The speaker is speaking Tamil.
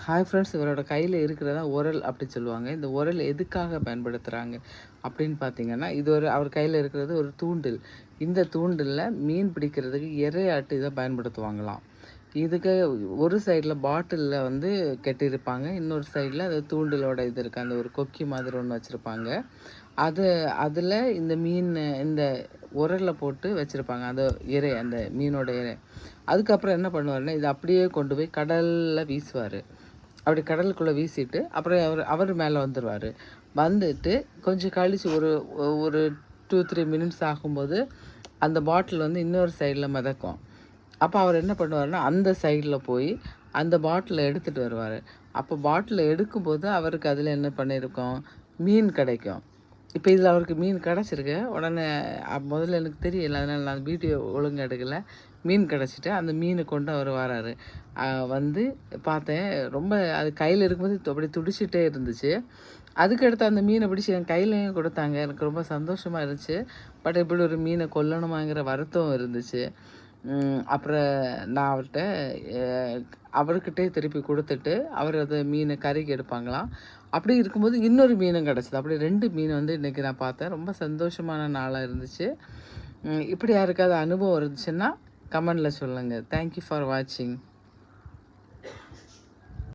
ஹாய் ஃப்ரெண்ட்ஸ், இவரோட கையில் இருக்கிறதா உரல் அப்படி சொல்லுவாங்க. இந்த உரல் எதுக்காக பயன்படுத்துகிறாங்க அப்படின்னு பார்த்தீங்கன்னா, இது அவர் கையில் இருக்கிறது ஒரு தூண்டில். இந்த தூண்டிலில் மீன் பிடிக்கிறதுக்கு இரையாட்டு இதை பயன்படுத்துவாங்களாம். இதுக்கு ஒரு சைடில் பாட்டிலில் வந்து கட்டியிருப்பாங்க, இன்னொரு சைடில் அது தூண்டிலோட இது இருக்குது, அந்த ஒரு கொக்கி மாதிரி ஒன்று வச்சுருப்பாங்க. அதில் இந்த மீன் இந்த உரலில் போட்டு வச்சுருப்பாங்க, அந்த மீனோட இரை. அதுக்கப்புறம் என்ன பண்ணுவாருன்னா, இதை அப்படியே கொண்டு போய் கடலில் வீசுவார். அப்படி கடலுக்குள்ளே வீசிட்டு அப்புறம் அவர் மேலே வந்துடுவார். வந்துட்டு கொஞ்சம் கழித்து ஒரு ஒரு 2-3 மினிட்ஸ் ஆகும்போது அந்த பாட்டில் வந்து இன்னொரு சைடில் மிதக்கும். அப்போ அவர் என்ன பண்ணுவார்னா, அந்த சைடில் போய் அந்த பாட்டிலை எடுத்துகிட்டு வருவார். அப்போ பாட்டிலை எடுக்கும்போது அவருக்கு அதில் என்ன பண்ணியிருக்கோம், மீன் கிடைக்கும். இப்போ இதில் அவருக்கு மீன் கிடச்சிருக்கு. உடனே முதல்ல எனக்கு தெரியல, அதனால் நான் வீடியோ ஒழுங்காக எடுக்கலை. மீன் கிடச்சிட்டு அந்த மீனை கொண்டு அவர் வராரு. வந்து பார்த்தேன், ரொம்ப அது கையில் இருக்கும்போது அப்படி துடிச்சிட்டே இருந்துச்சு. அதுக்கடுத்து அந்த மீனை பிடிச்சி என் கையிலையும் கொடுத்தாங்க. எனக்கு ரொம்ப சந்தோஷமாக இருந்துச்சு. பட் இப்படி ஒரு மீனை கொல்லணுமாங்கிற வருத்தம் இருந்துச்சு. அப்புறம் நான் அவர்கிட்டே திருப்பி கொடுத்துட்டு அவர் அதை மீனை கறிக்கு எடுப்பாங்களாம். அப்படி இருக்கும்போது இன்னொரு மீனும் கிடச்சிது. அப்படி 2 மீன் வந்து இன்றைக்கி நான் பார்த்தேன். ரொம்ப சந்தோஷமான நாளாக இருந்துச்சு. இப்படி யாருக்காவது அனுபவம் இருந்துச்சுன்னா கமெண்டில் சொல்லுங்கள். தேங்க்யூ ஃபார் வாட்சிங்.